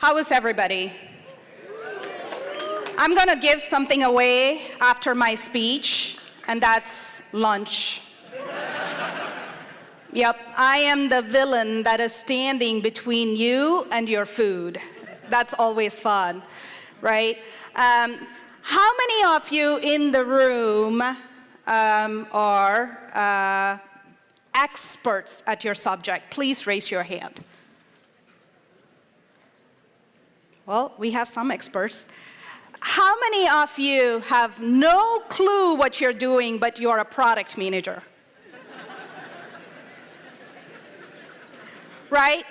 How is everybody? I'm going to give something away after my speech, and that's lunch. Yep, I am the villain that is standing between you and your food. That's always fun, right? How many of you in the room are experts at your subject? Please raise your hand. Well, we have some experts. How many of you have no clue what you're doing, but you're a product manager? Right?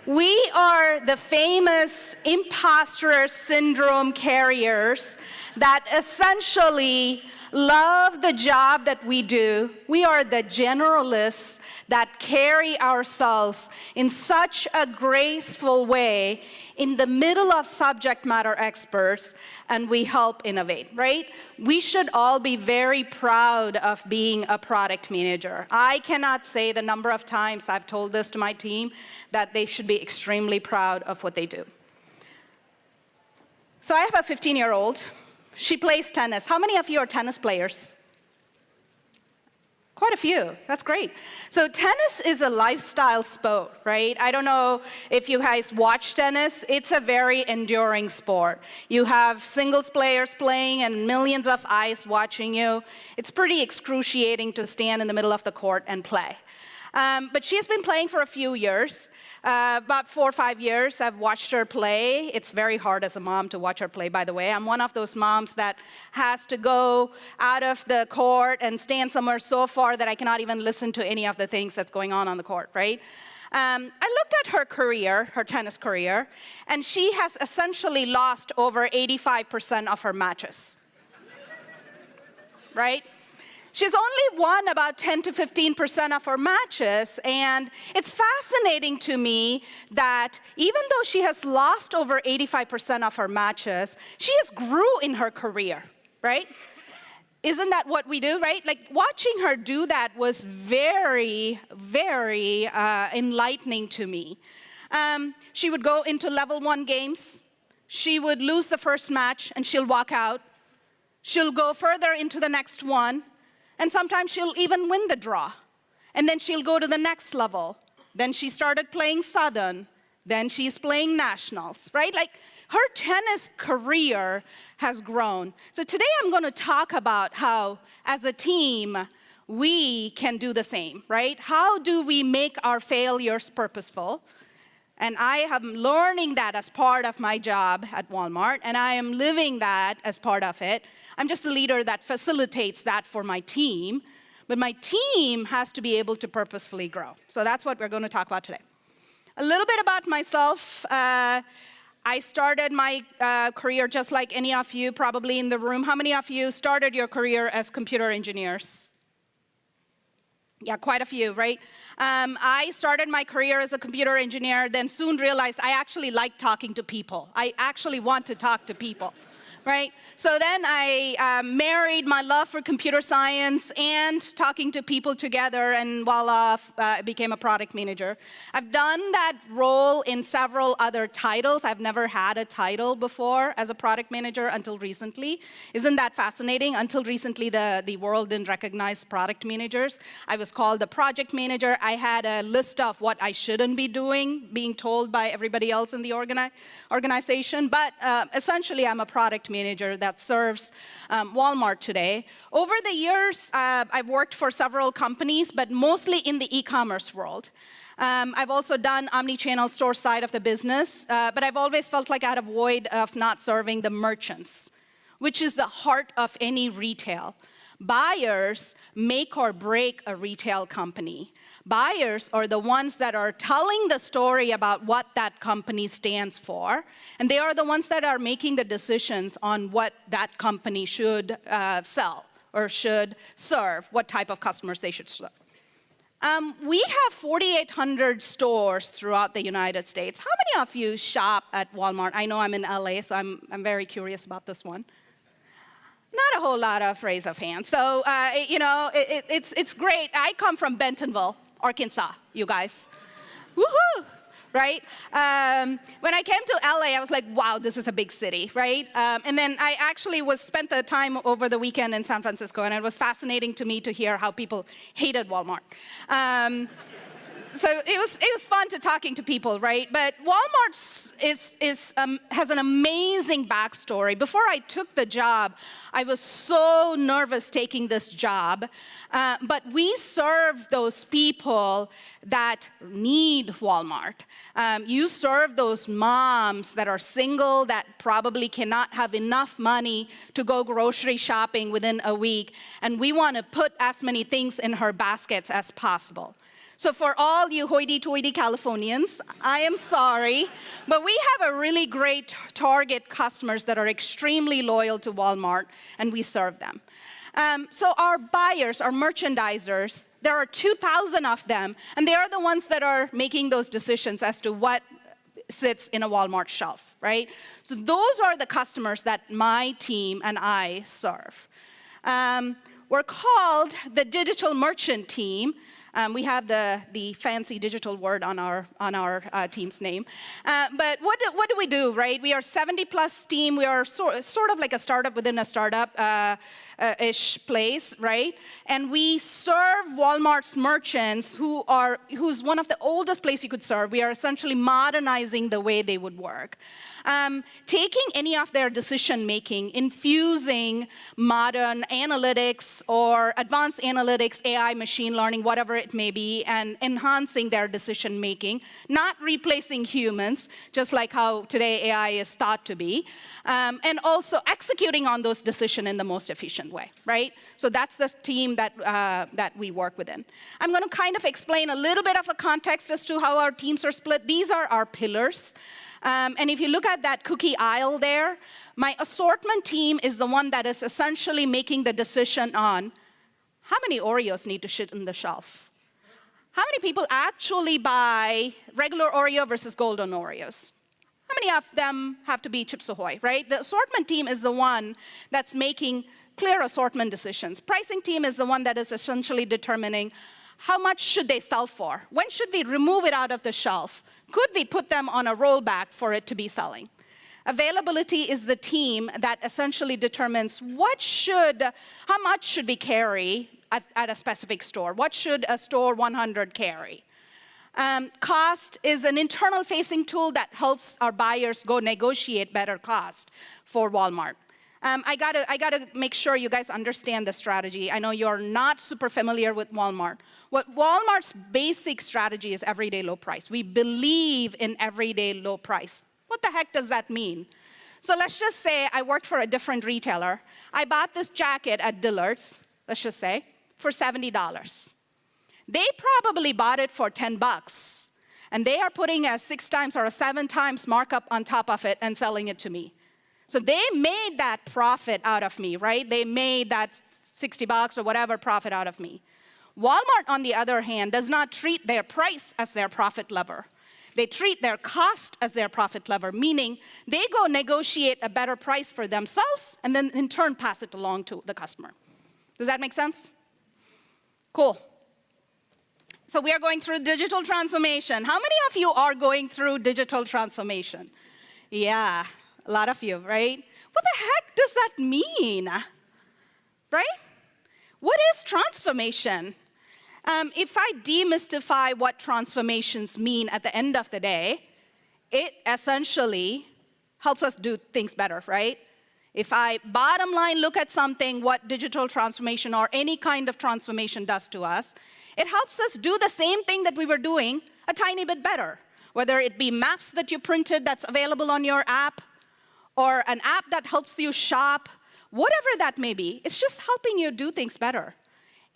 We are the famous imposter syndrome carriers that essentially love the job that we do. We are the generalists that carry ourselves in such a graceful way in the middle of subject matter experts, and we help innovate, right? We should all be very proud of being a product manager. I cannot say the number of times I've told this to my team that they should be extremely proud of what they do. So I have a 15-year-old. She plays tennis. How many of you are tennis players? Quite a few. That's great. So tennis is a lifestyle sport, right? I don't know if you guys watch tennis. It's a very enduring sport. You have singles players playing and millions of eyes watching you. It's pretty excruciating to stand in the middle of the court and play. But she has been playing for a few years. About 4 or 5 years, I've watched her play. It's very hard as a mom to watch her play, by the way. I'm one of those moms that has to go out of the court and stand somewhere so far that I cannot even listen to any of the things that's going on the court, right? I looked at her career, her tennis career, and she has essentially lost over 85% of her matches, right? She's only won about 10 to 15% of her matches, and it's fascinating to me that even though she has lost over 85% of her matches, she has grew in her career, right? Isn't that what we do, right? Like, watching her do that was very, very enlightening to me. She would go into level 1 games. She would lose the first match, and she'll walk out. She'll go further into the next one. And sometimes she'll even win the draw. And then she'll go to the next level. Then she started playing Southern. Then she's playing nationals, right? Like, her tennis career has grown. So today I'm going to talk about how, as a team, we can do the same, right? How do we make our failures purposeful? And I am learning that as part of my job at Walmart, and I am living that as part of it. I'm just a leader that facilitates that for my team, but my team has to be able to purposefully grow. So that's what we're going to talk about today. A little bit about myself. I started my career just like any of you probably in the room. How many of you started your career as computer engineers? Yeah, quite a few, right? I started my career as a computer engineer, then soon realized I actually like talking to people. I actually want to talk to people, right? So then I married my love for computer science and talking to people together, and voila, I became a product manager. I've done that role in several other titles. I've never had a title before as a product manager until recently. Isn't that fascinating? Until recently, the world didn't recognize product managers. I was called a project manager. I had a list of what I shouldn't be doing, being told by everybody else in the organization. But essentially, I'm a product manager that serves Walmart today. Over the years, I've worked for several companies, but mostly in the e-commerce world. I've also done omni-channel store side of the business, but I've always felt like I had a void of not serving the merchants, which is the heart of any retail. Buyers make or break a retail company. Buyers are the ones that are telling the story about what that company stands for, and they are the ones that are making the decisions on what that company should sell or should serve, what type of customers they should serve. We have 4,800 stores throughout the United States. How many of you shop at Walmart? I know I'm in LA, so I'm very curious about this one. Not a whole lot of raise of hands. So, you know, it's great. I come from Bentonville, Arkansas, you guys. Woohoo! right? When I came to LA, I was like, wow, this is a big city, right? And then I actually spent the time over the weekend in San Francisco, and it was fascinating to me to hear how people hated Walmart. So it was fun to talking to people, right? But Walmart has an amazing backstory. Before I took the job, I was so nervous taking this job. But we serve those people that need Walmart. You serve those moms that are single, that probably cannot have enough money to go grocery shopping within a week. And we want to put as many things in her baskets as possible. So for all you hoity-toity Californians, I am sorry, but we have a really great target customers that are extremely loyal to Walmart, and we serve them. So our buyers, our merchandisers, there are 2,000 of them, and they are the ones that are making those decisions as to what sits in a Walmart shelf, right? So those are the customers that my team and I serve. We're called the Digital Merchant Team. We have the fancy digital word on our team's name. But what do we do, right? We are 70-plus team. We are sort of like a startup within a startup-ish place, right? And we serve Walmart's merchants who's one of the oldest place you could serve. We are essentially modernizing the way they would work. Taking any of their decision-making, infusing modern analytics or advanced analytics, AI, machine learning, whatever it may be, and enhancing their decision-making, not replacing humans, just like how today AI is thought to be, and also executing on those decisions in the most efficient way, right? So that's the team that we work within. I'm going to kind of explain a little bit of a context as to how our teams are split. These are our pillars. And if you look at that cookie aisle there, my assortment team is the one that is essentially making the decision on how many Oreos need to sit on the shelf. How many people actually buy regular Oreo versus golden Oreos? How many of them have to be Chips Ahoy, right? The assortment team is the one that's making clear assortment decisions. Pricing team is the one that is essentially determining how much should they sell for? When should we remove it out of the shelf? Could we put them on a rollback for it to be selling? Availability is the team that essentially determines how much should we carry at a specific store? What should a store 100 carry? Cost is an internal-facing tool that helps our buyers go negotiate better cost for Walmart. I gotta make sure you guys understand the strategy. I know you're not super familiar with Walmart. What Walmart's basic strategy is everyday low price. We believe in everyday low price. What the heck does that mean? So let's just say I worked for a different retailer. I bought this jacket at Dillard's, let's just say, for $70. They probably bought it for $10, and they are putting a 6 times or a 7 times markup on top of it and selling it to me. So they made that profit out of me, right? They made that $60 or whatever profit out of me. Walmart, on the other hand, does not treat their price as their profit lever. They treat their cost as their profit lever, meaning they go negotiate a better price for themselves and then in turn pass it along to the customer. Does that make sense? Cool. So we are going through digital transformation. How many of you are going through digital transformation? Yeah. A lot of you, right? What the heck does that mean? Right? What is transformation? If I demystify what transformations mean at the end of the day, it essentially helps us do things better, right? If I bottom line look at something, what digital transformation or any kind of transformation does to us, it helps us do the same thing that we were doing a tiny bit better. Whether it be maps that you printed that's available on your app, or an app that helps you shop, whatever that may be, it's just helping you do things better.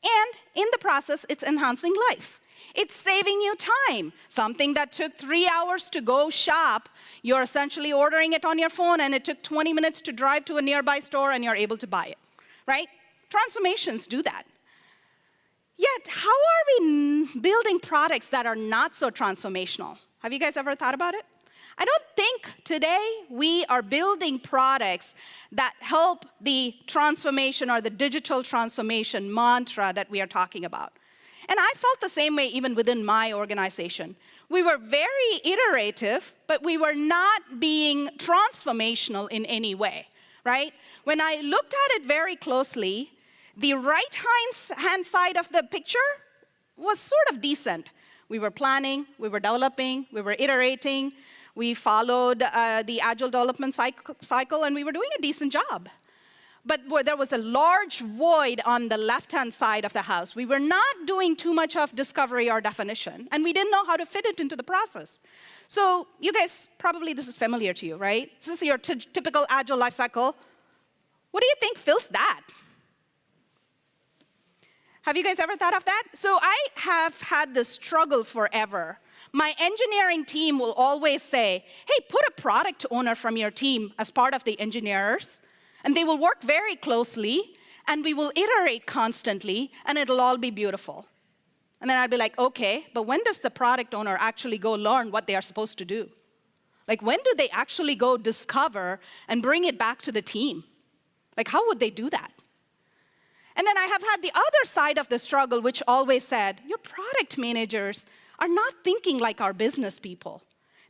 And in the process, it's enhancing life. It's saving you time. Something that took 3 hours to go shop, you're essentially ordering it on your phone, and it took 20 minutes to drive to a nearby store, and you're able to buy it, right? Transformations do that. Yet, how are we building products that are not so transformational? Have you guys ever thought about it? I don't think today we are building products that help the transformation or the digital transformation mantra that we are talking about. And I felt the same way even within my organization. We were very iterative, but we were not being transformational in any way, right? When I looked at it very closely, the right-hand side of the picture was sort of decent. We were planning, we were developing, we were iterating, we followed the agile development cycle, and we were doing a decent job. But there was a large void on the left-hand side of the house. We were not doing too much of discovery or definition, and we didn't know how to fit it into the process. So you guys, probably this is familiar to you, right? This is your typical agile life cycle. What do you think fills that? Have you guys ever thought of that? So I have had this struggle forever. My engineering team will always say, hey, put a product owner from your team as part of the engineers, and they will work very closely, and we will iterate constantly, and it'll all be beautiful. And then I'd be like, okay, but when does the product owner actually go learn what they are supposed to do? Like, when do they actually go discover and bring it back to the team? Like, how would they do that? And then I have had the other side of the struggle, which always said, your product managers are not thinking like our business people.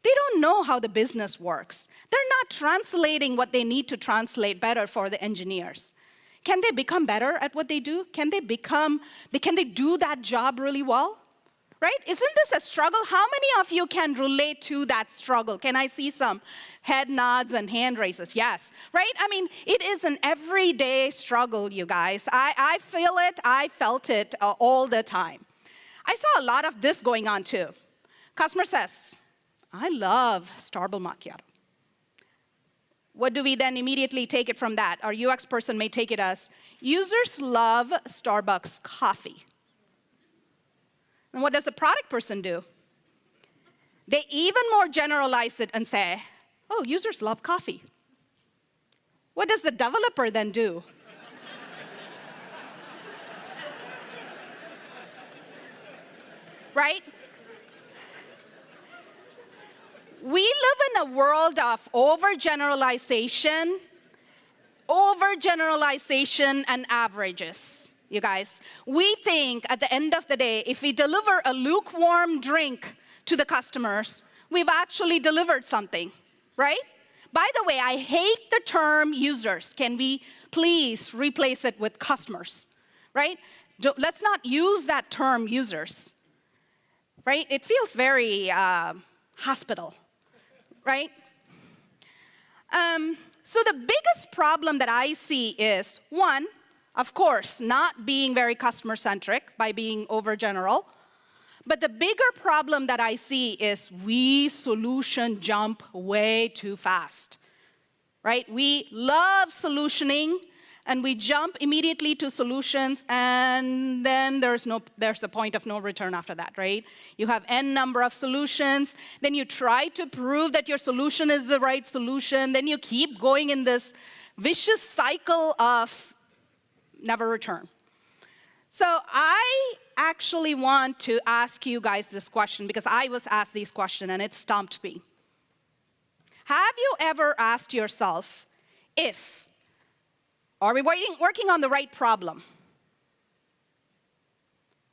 They don't know how the business works. They're not translating what they need to translate better for the engineers. Can they become better at what they do? Can they do that job really well? Right? Isn't this a struggle? How many of you can relate to that struggle? Can I see some head nods and hand raises? Yes. Right? I mean, it is an everyday struggle, you guys. I feel it. I felt it all the time. I saw a lot of this going on too. Customer says, I love Starbucks macchiato. What do we then immediately take it from that? Our UX person may take it as, users love Starbucks coffee. And what does the product person do? They even more generalize it and say, oh, users love coffee. What does the developer then do? Right? We live in a world of overgeneralization and averages, you guys. We think at the end of the day, if we deliver a lukewarm drink to the customers, we've actually delivered something, right? By the way, I hate the term users. Can we please replace it with customers, right? Let's not use that term users, right? It feels very hospital. Right? So the biggest problem that I see is, one, of course, not being very customer-centric by being overgeneral. But the bigger problem that I see is we solution jump way too fast. Right? We love solutioning, and we jump immediately to solutions, and then there's the point of no return after that, right? You have n number of solutions, then you try to prove that your solution is the right solution, then you keep going in this vicious cycle of never return. So I actually want to ask you guys this question, because I was asked this question, and it stumped me. Have you ever asked yourself, are we working on the right problem?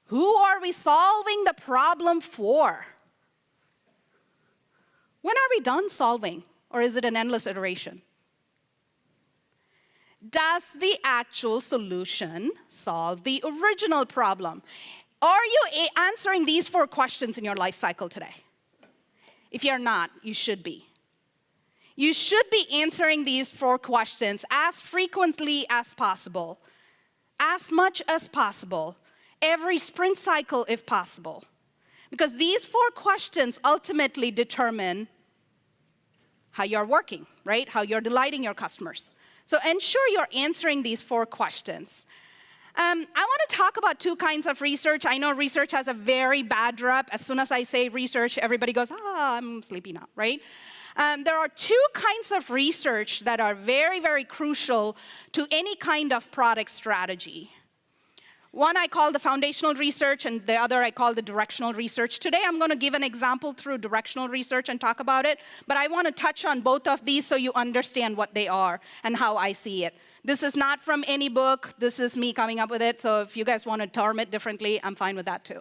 Who are we solving the problem for? When are we done solving? Or is it an endless iteration? Does the actual solution solve the original problem? Are you answering these 4 questions in your life cycle today? If you're not, you should be. You should be answering these 4 questions as frequently as possible, as much as possible, every sprint cycle if possible. Because these 4 questions ultimately determine how you're working, right? How you're delighting your customers. So ensure you're answering these 4 questions. I want to talk about 2 kinds of research. I know research has a very bad rep. As soon as I say research, everybody goes, I'm sleepy now, right? There are 2 kinds of research that are very, very crucial to any kind of product strategy. One I call the foundational research, and the other I call the directional research. Today I'm going to give an example through directional research and talk about it, but I want to touch on both of these so you understand what they are and how I see it. This is not from any book. This is me coming up with it, so if you guys want to term it differently, I'm fine with that too.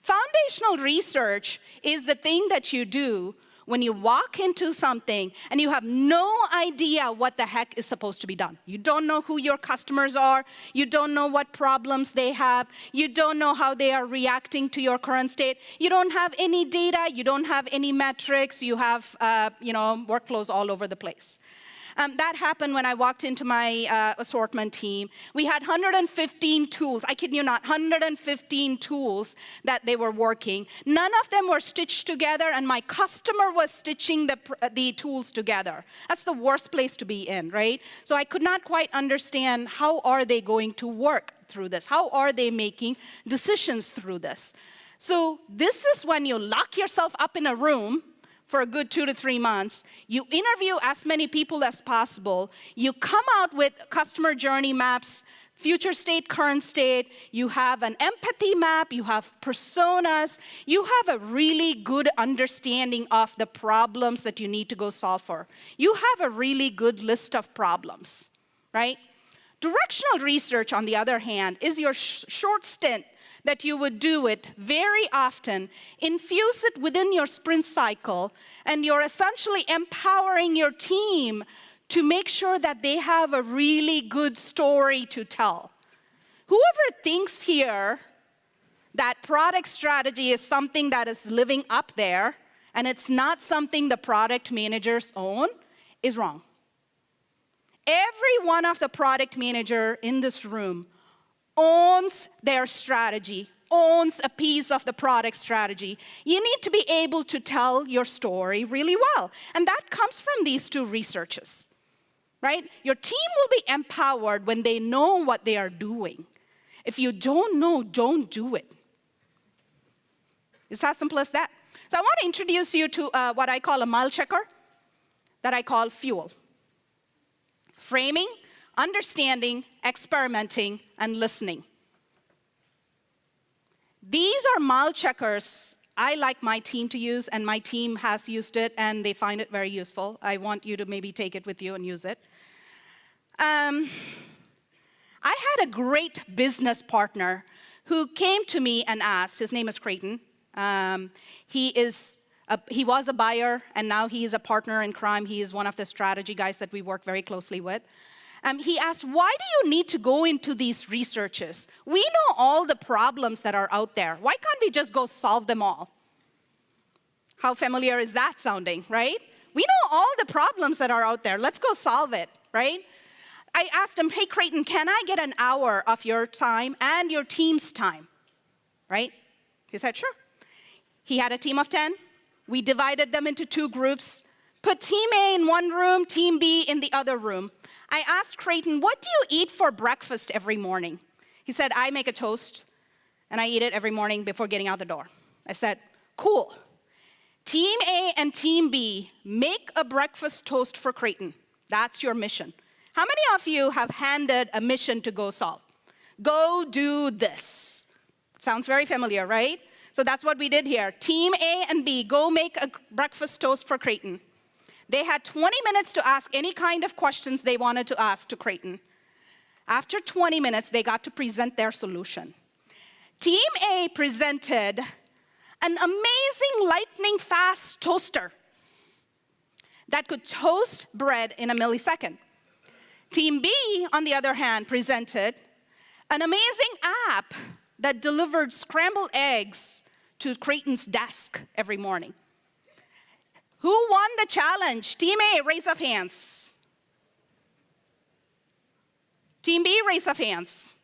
Foundational research is the thing that you do when you walk into something and you have no idea what the heck is supposed to be done. You don't know who your customers are. You don't know what problems they have. You don't know how they are reacting to your current state. You don't have any data. You don't have any metrics. You have workflows all over the place. That happened when I walked into my assortment team. We had 115 tools. I kid you not, 115 tools that they were working. None of them were stitched together, and my customer was stitching the tools together. That's the worst place to be in, right? So I could not quite understand how are they going to work through this? How are they making decisions through this? So this is when you lock yourself up in a room for a good 2 to 3 months, you interview as many people as possible, you come out with customer journey maps, future state, current state, you have an empathy map, you have personas, you have a really good understanding of the problems that you need to go solve for. You have a really good list of problems, right? Directional research, on the other hand, is your short stint that you would do it very often, infuse it within your sprint cycle, and you're essentially empowering your team to make sure that they have a really good story to tell. Whoever thinks here that product strategy is something that is living up there, and it's not something the product managers own, is wrong. Every one of the product manager in this room owns their strategy, owns a piece of the product strategy. You need to be able to tell your story really well. And that comes from these two researches, right? Your team will be empowered when they know what they are doing. If you don't know, don't do it. It's as simple as that. So I want to introduce you to what I call a mile checker that I call fuel. Framing, understanding, experimenting, and listening. These are mile checkers I like my team to use, and my team has used it, and they find it very useful. I want you to maybe take it with you and use it. I had a great business partner who came to me and asked, his name is Creighton. He was a buyer, and now he is a partner in crime. He is one of the strategy guys that we work very closely with. He asked, why do you need to go into these researches? We know all the problems that are out there. Why can't we just go solve them all? How familiar is that sounding, right? We know all the problems that are out there. Let's go solve it, right? I asked him, hey, Creighton, can I get an hour of your time and your team's time, right? He said, sure. He had a team of 10. We divided them into 2 groups, put team A in one room, team B in the other room. I asked Creighton, what do you eat for breakfast every morning? He said, I make a toast, and I eat it every morning before getting out the door. I said, cool. Team A and Team B, make a breakfast toast for Creighton. That's your mission. How many of you have handed a mission to go solve? Go do this. Sounds very familiar, right? So that's what we did here. Team A and B, go make a breakfast toast for Creighton. They had 20 minutes to ask any kind of questions they wanted to ask to Creighton. After 20 minutes, they got to present their solution. Team A presented an amazing lightning-fast toaster that could toast bread in a millisecond. Team B, on the other hand, presented an amazing app that delivered scrambled eggs to Creighton's desk every morning. Who won the challenge? Team A, raise of hands. Team B, raise of hands.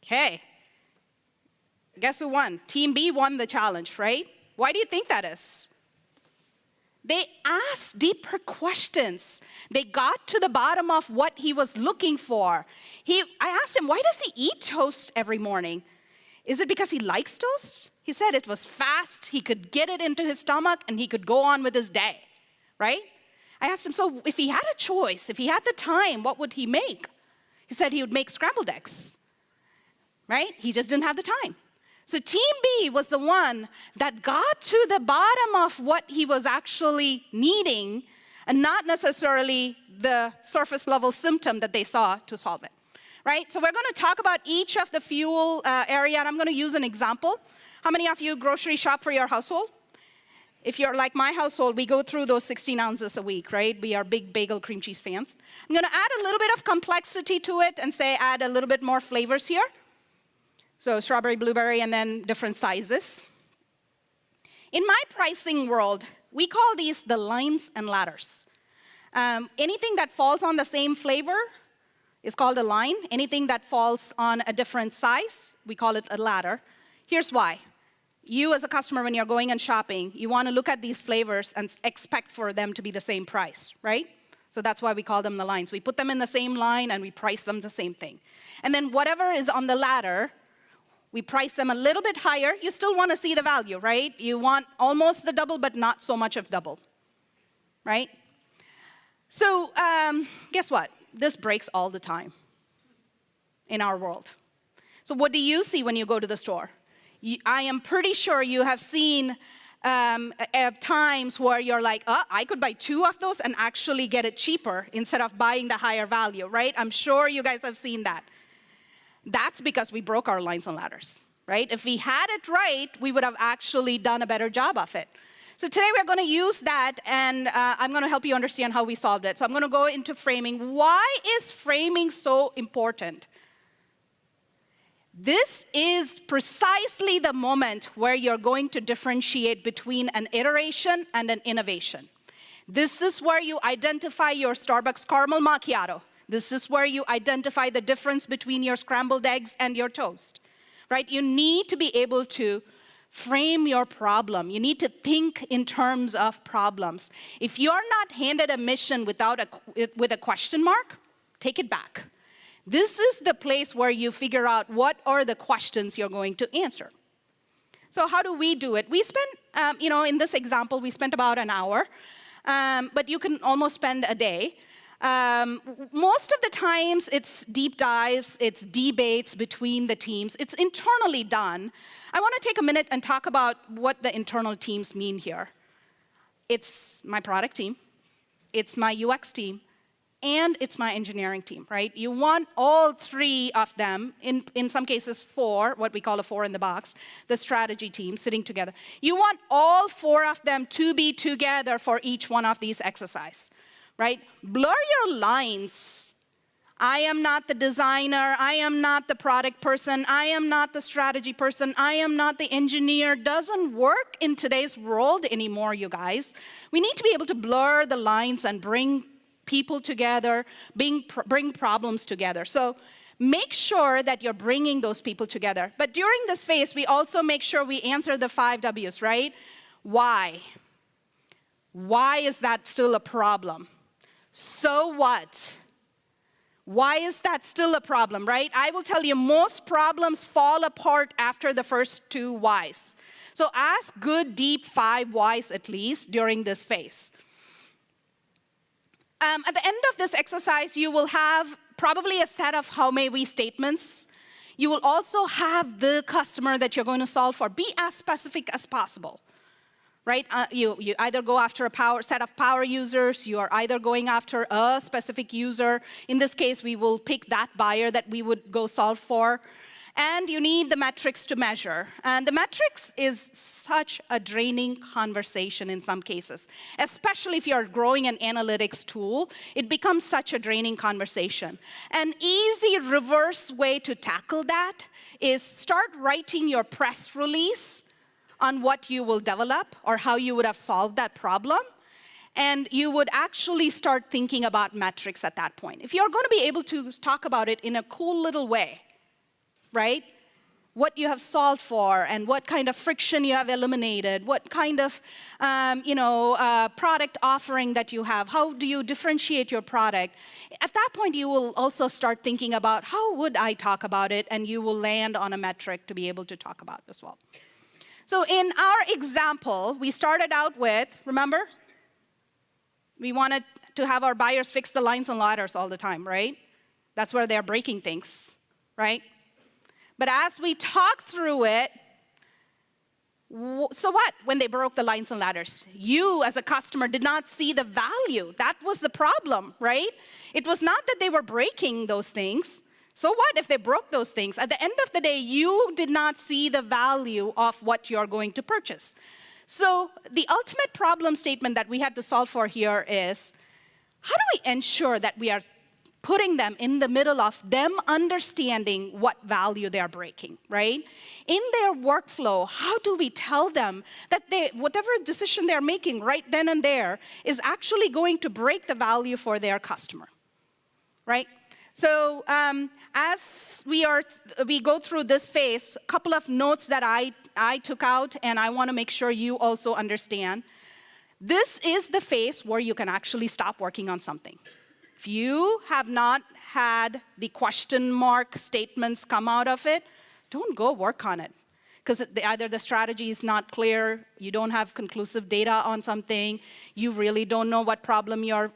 Okay. Guess who won? Team B won the challenge, right? Why do you think that is? They asked deeper questions. They got to the bottom of what he was looking for. I asked him, why does he eat toast every morning? Is it because he likes toast? He said it was fast, he could get it into his stomach, and he could go on with his day, right? I asked him, so if he had a choice, if he had the time, what would he make? He said he would make scrambled eggs. right? He just didn't have the time. So team B was the one that got to the bottom of what he was actually needing and not necessarily the surface level symptom that they saw to solve it, right? So we're going to talk about each of the fuel area, and I'm going to use an example. How many of you grocery shop for your household? If you're like my household, we go through those 16 ounces a week, right? We are big bagel cream cheese fans. I'm going to add a little bit of complexity to it and say add a little bit more flavors here. So strawberry, blueberry, and then different sizes. In my pricing world, we call these the lines and ladders. Anything that falls on the same flavor is called a line. Anything that falls on a different size, we call it a ladder. Here's why. You as a customer, when you're going and shopping, you want to look at these flavors and expect for them to be the same price, right? So that's why we call them the lines. We put them in the same line and we price them the same thing. And then whatever is on the ladder, we price them a little bit higher. You still want to see the value, right? You want almost the double, but not so much of double, right? So guess what? This breaks all the time in our world. So what do you see when you go to the store? I am pretty sure you have seen times where you're like, oh, I could buy 2 of those and actually get it cheaper instead of buying the higher value, right? I'm sure you guys have seen that. That's because we broke our lines and ladders, right? If we had it right, we would have actually done a better job of it. So today we're going to use that, and I'm going to help you understand how we solved it. So I'm going to go into framing. Why is framing so important? This is precisely the moment where you're going to differentiate between an iteration and an innovation. This is where you identify your Starbucks caramel macchiato. This is where you identify the difference between your scrambled eggs and your toast, right? You need to be able to frame your problem. You need to think in terms of problems. If you're not handed a mission with a question mark, take it back. This is the place where you figure out what are the questions you're going to answer. So how do we do it? We spent, in this example, we spent about an hour, but you can almost spend a day. Most of the times, it's deep dives, it's debates between the teams. It's internally done. I want to take a minute and talk about what the internal teams mean here. It's my product team, it's my UX team, and it's my engineering team, right? You want all 3 of them, in some cases 4, what we call a 4 in the box, the strategy team sitting together. You want all 4 of them to be together for each one of these exercises, right? Blur your lines. I am not the designer. I am not the product person. I am not the strategy person. I am not the engineer. Doesn't work in today's world anymore, you guys. We need to be able to blur the lines and bring people together, bring problems together. So make sure that you're bringing those people together. But during this phase, we also make sure we answer the 5 W's, right? Why? Why is that still a problem? So what? Why is that still a problem, right? I will tell you, most problems fall apart after the first 2 whys. So ask good, deep 5 whys at least during this phase. At the end of this exercise, you will have probably a set of how may we statements. You will also have the customer that you're going to solve for. Be as specific as possible, right? You either go after a set of power users, you are either going after a specific user. In this case, we will pick that buyer that we would go solve for. And you need the metrics to measure. And the metrics is such a draining conversation in some cases, especially if you're growing an analytics tool. It becomes such a draining conversation. An easy reverse way to tackle that is start writing your press release on what you will develop or how you would have solved that problem. And you would actually start thinking about metrics at that point. If you're going to be able to talk about it in a cool little way, right? What you have solved for and what kind of friction you have eliminated, what kind of product offering that you have, how do you differentiate your product? At that point, you will also start thinking about how would I talk about it, and you will land on a metric to be able to talk about as well. So in our example, we started out with, remember? We wanted to have our buyers fix the lines and ladders all the time, right? That's where they're breaking things, right? But as we talked through it, so what when they broke the lines and ladders? You, as a customer, did not see the value. That was the problem, right? It was not that they were breaking those things. So what if they broke those things? At the end of the day, you did not see the value of what you're going to purchase. So the ultimate problem statement that we had to solve for here is, how do we ensure that we are putting them in the middle of them understanding what value they are breaking, right? In their workflow, how do we tell them that whatever decision they're making right then and there is actually going to break the value for their customer, right? So as we go through this phase, a couple of notes that I took out, and I want to make sure you also understand. This is the phase where you can actually stop working on something. If you have not had the question mark statements come out of it, don't go work on it. Because either the strategy is not clear, you don't have conclusive data on something, you really don't know what problem you're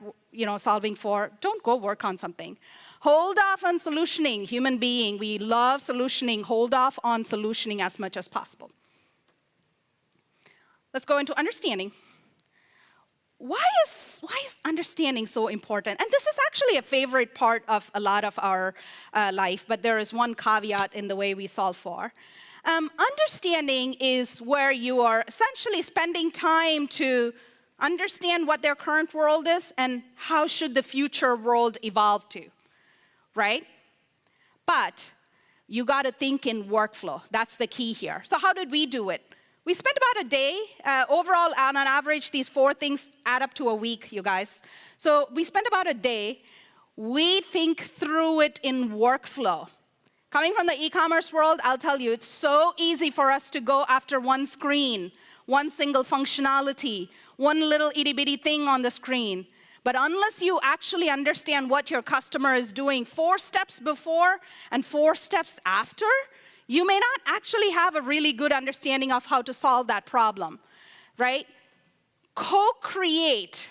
solving for, don't go work on something. Hold off on solutioning. Human being, we love solutioning. Hold off on solutioning as much as possible. Let's go into understanding. Why is understanding so important? And this is actually a favorite part of a lot of our life, but there is one caveat in the way we solve for. Understanding is where you are essentially spending time to understand what their current world is and how should the future world evolve to, right? But you got to think in workflow. That's the key here. So how did we do it? We spent about a day. Overall, on an average, these 4 things add up to a week, you guys. So we spent about a day. We think through it in workflow. Coming from the e-commerce world, I'll tell you, it's so easy for us to go after one screen, one single functionality, one little itty-bitty thing on the screen. But unless you actually understand what your customer is doing 4 steps before and 4 steps after, you may not actually have a really good understanding of how to solve that problem, right? Co-create.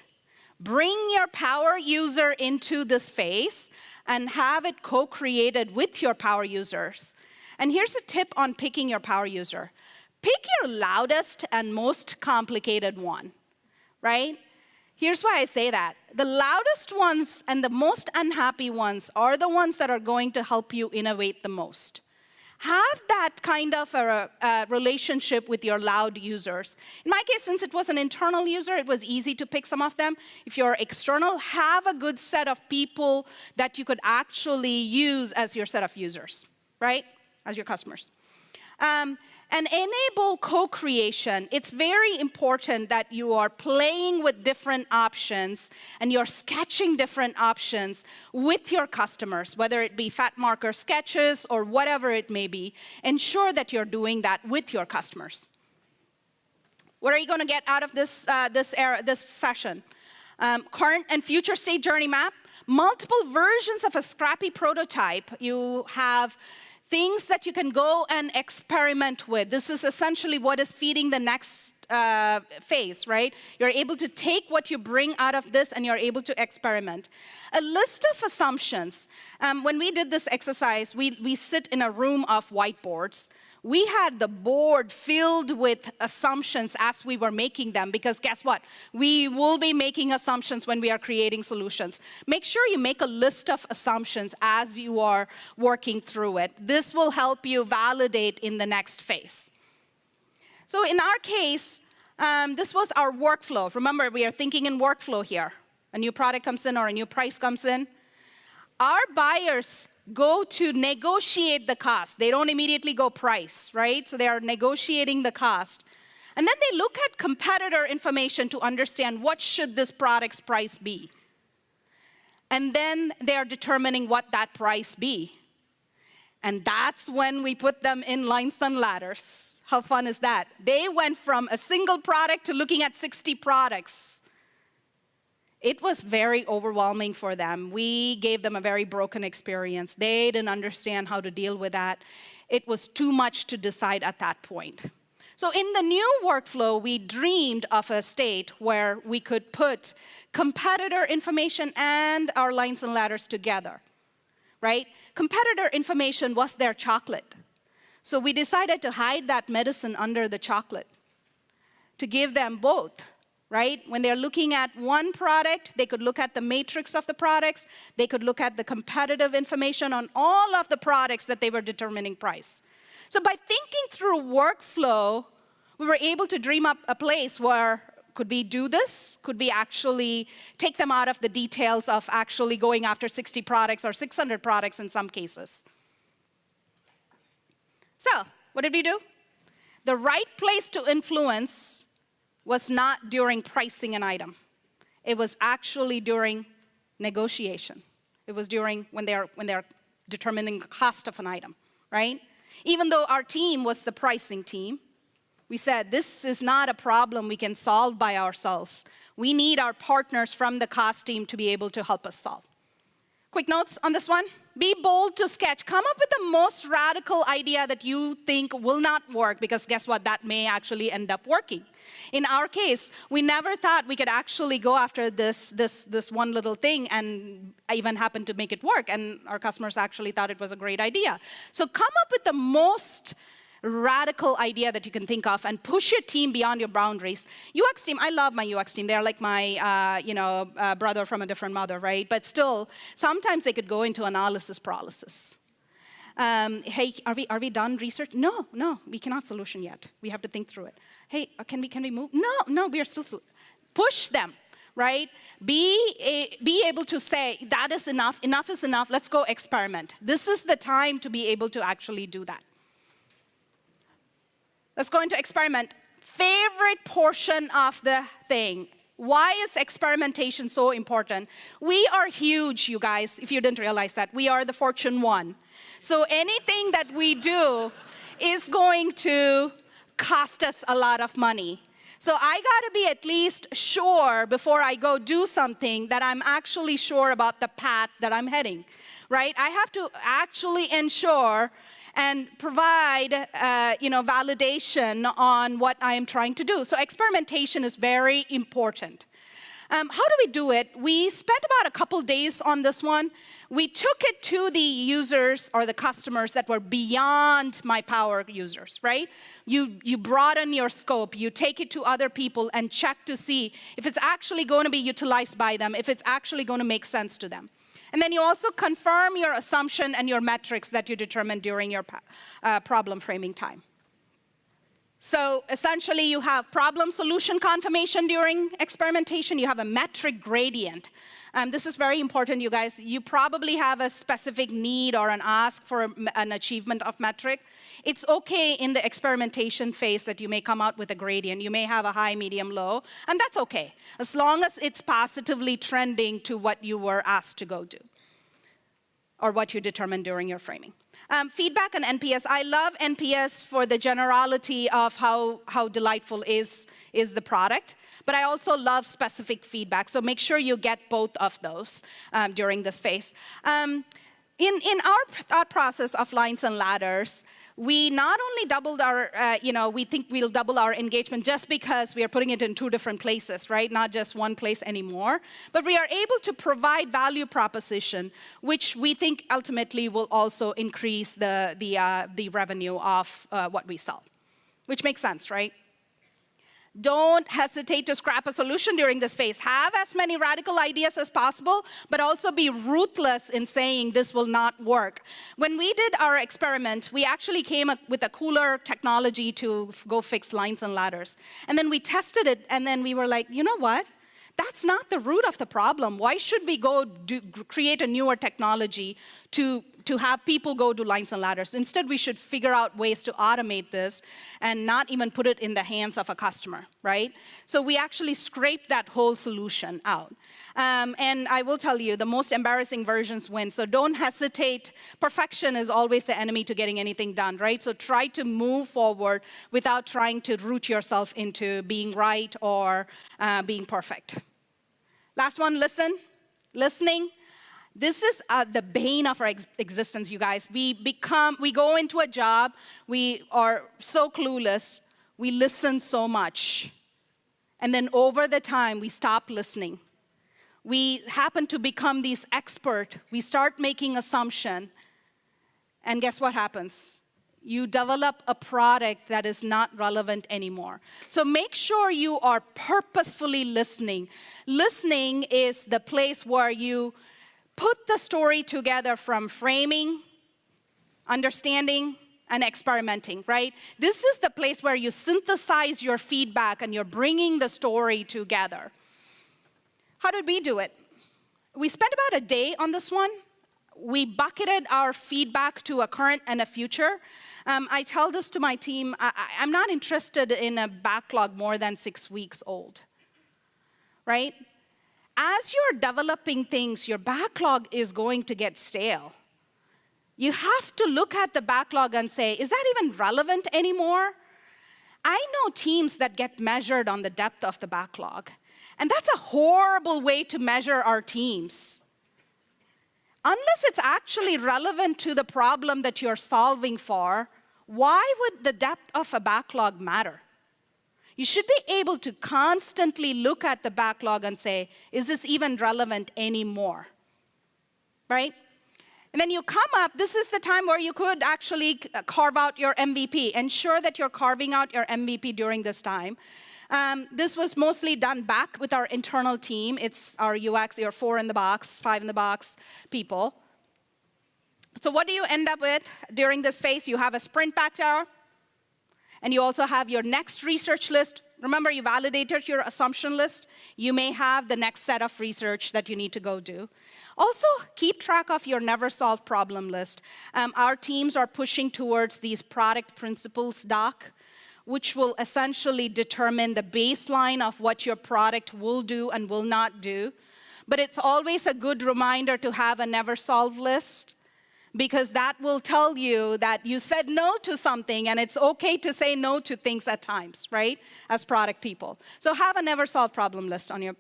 Bring your power user into this phase and have it co-created with your power users. And here's a tip on picking your power user. Pick your loudest and most complicated one, right? Here's why I say that. The loudest ones and the most unhappy ones are the ones that are going to help you innovate the most. Have that kind of a relationship with your loud users. In my case, since it was an internal user, it was easy to pick some of them. If you're external, have a good set of people that you could actually use as your set of users, right? As your customers. And enable co-creation. It's very important that you are playing with different options and you're sketching different options with your customers, whether it be fat marker sketches or whatever it may be. Ensure that you're doing that with your customers. What are you going to get out of this session? Current and future state journey map, multiple versions of a scrappy prototype. You have things that you can go and experiment with. This is essentially what is feeding the next phase, right? You're able to take what you bring out of this and you're able to experiment. A list of assumptions. When we did this exercise, we sit in a room of whiteboards. We had the board filled with assumptions as we were making them, because guess what? We will be making assumptions when we are creating solutions. Make sure you make a list of assumptions as you are working through it. This will help you validate in the next phase. So in our case, this was our workflow. Remember, we are thinking in workflow here. A new product comes in or a new price comes in. Our buyers go to negotiate the cost. They don't immediately go price, right? So they are negotiating the cost. And then they look at competitor information to understand what should this product's price be. And then they are determining what that price be. And that's when we put them in lines and ladders. How fun is that? They went from a single product to looking at 60 products. It was very overwhelming for them. We gave them a very broken experience. They didn't understand how to deal with that. It was too much to decide at that point. So in the new workflow, we dreamed of a state where we could put competitor information and our lines and ladders together, right? Competitor information was their chocolate. So we decided to hide that medicine under the chocolate, to give them both, right? When they're looking at one product, they could look at the matrix of the products. They could look at the competitive information on all of the products that they were determining price. So by thinking through workflow, we were able to dream up a place where could we do this? Could we actually take them out of the details of actually going after 60 products or 600 products in some cases? So what did we do? The right place to influence was not during pricing an item. It was actually during negotiation. It was during when they're determining the cost of an item, right? Even though our team was the pricing team, we said, this is not a problem we can solve by ourselves. We need our partners from the cost team to be able to help us solve. Quick notes on this one. Be bold to sketch. Come up with the most radical idea that you think will not work, because guess what? That may actually end up working. In our case, we never thought we could actually go after this one little thing and even happen to make it work. And our customers actually thought it was a great idea. So come up with the most radical idea that you can think of and push your team beyond your boundaries. UX team, I love my UX team. They're like my brother from a different mother, right? But still, sometimes they could go into analysis paralysis. Hey, are we done research? No, we cannot solution yet. We have to think through it. Hey, can we move? No, we are still push them, right? Be able to say that is enough is enough. Let's go experiment. This is the time to be able to actually do that. Let's go into experiment. Favorite portion of the thing. Why is experimentation so important? We are huge, you guys, if you didn't realize that. We are the Fortune 1. So anything that we do is going to cost us a lot of money. So I got to be at least sure before I go do something that I'm actually sure about the path that I'm heading, right? I have to actually ensure and provide validation on what I am trying to do. So experimentation is very important. How do we do it? We spent about a couple days on this one. We took it to the users or the customers that were beyond my power users, right? You broaden your scope. You take it to other people and check to see if it's actually going to be utilized by them, if it's actually going to make sense to them. And then you also confirm your assumption and your metrics that you determined during your problem framing time. So essentially, you have problem solution confirmation during experimentation. You have a metric gradient. This is very important, you guys. You probably have a specific need or an ask for an achievement of metric. It's okay in the experimentation phase that you may come out with a gradient. You may have a high, medium, low, and that's okay, as long as it's positively trending to what you were asked to go do or what you determined during your framing. Feedback on NPS. I love NPS for the generality of how delightful is the product, but I also love specific feedback. So make sure you get both of those during this phase. In our thought process of lines and ladders, we not only doubled our, we think we'll double our engagement just because we are putting it in 2 different places, right? Not just one place anymore. But we are able to provide value proposition, which we think ultimately will also increase the revenue of what we sell, which makes sense, right? Don't hesitate to scrap a solution during this phase. Have as many radical ideas as possible, but also be ruthless in saying this will not work. When we did our experiment, we actually came up with a cooler technology to go fix lines and ladders. And then we tested it, and then we were like, you know what? That's not the root of the problem. Why should we go create a newer technology to have people go do lines and ladders? Instead, we should figure out ways to automate this and not even put it in the hands of a customer, right? So we actually scraped that whole solution out. And I will tell you, the most embarrassing versions win. So don't hesitate. Perfection is always the enemy to getting anything done, right? So try to move forward without trying to root yourself into being right or being perfect. Last one, listening. This is the bane of our existence, you guys. We go into a job, we are so clueless, we listen so much. And then over the time, we stop listening. We happen to become these expert. We start making assumption. And guess what happens? you develop a product that is not relevant anymore. So make sure you are purposefully listening. Listening is the place where you put the story together from framing, understanding, and experimenting, right? This is the place where you synthesize your feedback and you're bringing the story together. How did we do it? We spent about a day on this one. We bucketed our feedback to a current and a future. I tell this to my team, I'm not interested in a backlog more than 6 weeks old, right? As you're developing things, your backlog is going to get stale. You have to look at the backlog and say, is that even relevant anymore? I know teams that get measured on the depth of the backlog, and that's a horrible way to measure our teams. Unless it's actually relevant to the problem that you're solving for, why would the depth of a backlog matter? You should be able to constantly look at the backlog and say, is this even relevant anymore? Right? And then you come up, this is the time where you could actually carve out your MVP. Ensure that you're carving out your MVP during this time. This was mostly done back with our internal team. It's our UX, your 4 in the box, 5 in the box people. So what do you end up with during this phase? You have a sprint backdoor, and you also have your next research list. Remember, you validated your assumption list. You may have the next set of research that you need to go do. Also, keep track of your never solved problem list. Our teams are pushing towards these product principles doc, which will essentially determine the baseline of what your product will do and will not do. But it's always a good reminder to have a never solved list, because that will tell you that you said no to something, and it's okay to say no to things at times, right, as product people. So have a never solved problem list on your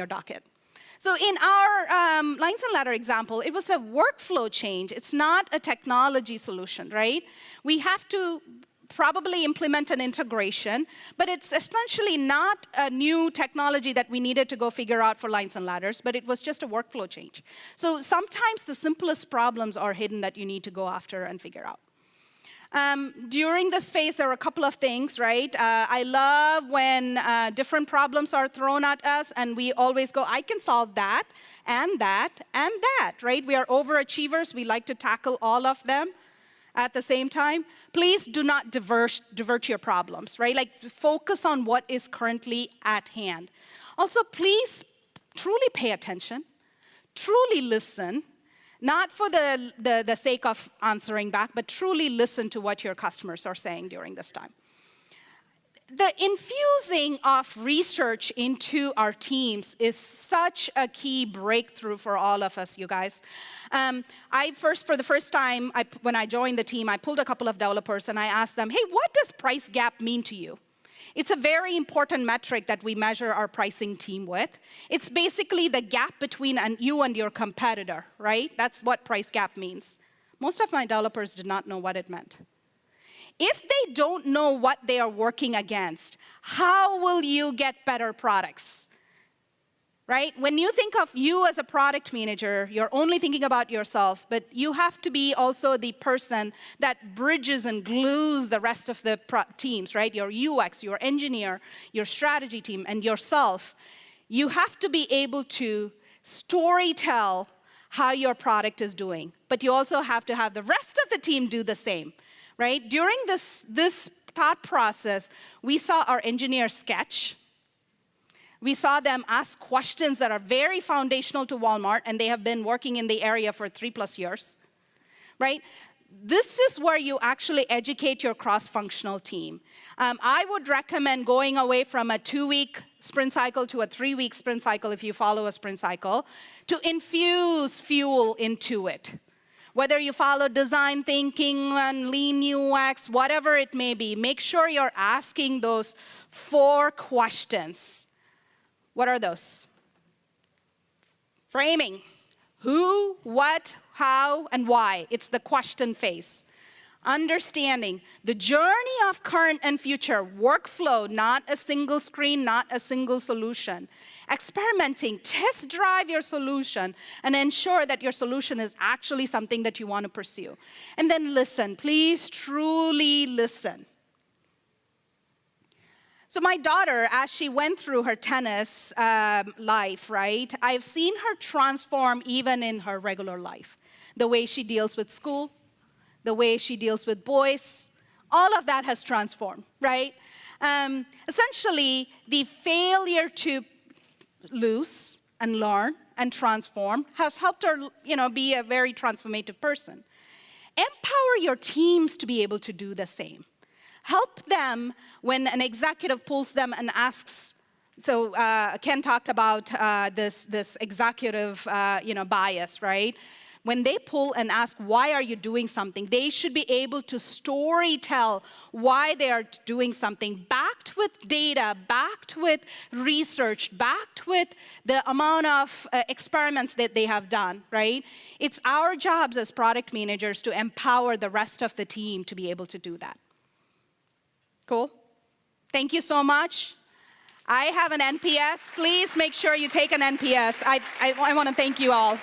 docket. So in our lines and ladder example, it was a workflow change. It's not a technology solution, right? We have to probably implement an integration, but it's essentially not a new technology that we needed to go figure out for lines and ladders, but it was just a workflow change. So sometimes the simplest problems are hidden that you need to go after and figure out. During this phase, there are a couple of things, right? I love when different problems are thrown at us, and we always go, I can solve that, and that, and that, right? We are overachievers. We like to tackle all of them at the same time. Please do not divert your problems, right? Like, focus on what is currently at hand. Also, please truly pay attention, truly listen, not for the sake of answering back, but truly listen to what your customers are saying during this time. The infusing of research into our teams is such a key breakthrough for all of us, you guys. For the first time, when I joined the team, I pulled a couple of developers and I asked them, hey, what does price gap mean to you? It's a very important metric that we measure our pricing team with. It's basically the gap between you and your competitor, right? That's what price gap means. Most of my developers did not know what it meant. If they don't know what they are working against, how will you get better products? Right? When you think of you as a product manager, you're only thinking about yourself, but you have to be also the person that bridges and glues the rest of the teams, right? Your UX, your engineer, your strategy team, and yourself. You have to be able to storytell how your product is doing, but you also have to have the rest of the team do the same. Right? During this thought process, we saw our engineers sketch. We saw them ask questions that are very foundational to Walmart, and they have been working in the area for 3+ years. Right? This is where you actually educate your cross-functional team. I would recommend going away from a 2-week sprint cycle to a 3-week sprint cycle, if you follow a sprint cycle, to infuse fuel into it. Whether you follow design thinking and lean UX, whatever it may be, make sure you're asking those 4 questions. What are those? Framing. Who, what, how, and why. It's the question phase. Understanding the journey of current and future, workflow, not a single screen, not a single solution. experimenting, test drive your solution, and ensure that your solution is actually something that you want to pursue. And then listen, please truly listen. So my daughter, as she went through her tennis life, right, I've seen her transform even in her regular life. The way she deals with school, the way she deals with boys, all of that has transformed, right? Essentially, the failure to lose and learn and transform has helped her, be a very transformative person. Empower your teams to be able to do the same. Help them when an executive pulls them and asks. So Ken talked about this executive, bias, right? When they pull and ask, why are you doing something, they should be able to story tell why they are doing something, backed with data, backed with research, backed with the amount of experiments that they have done, right? It's our jobs as product managers to empower the rest of the team to be able to do that. Cool? Thank you so much. I have an NPS. Please make sure you take an NPS. I want to thank you all.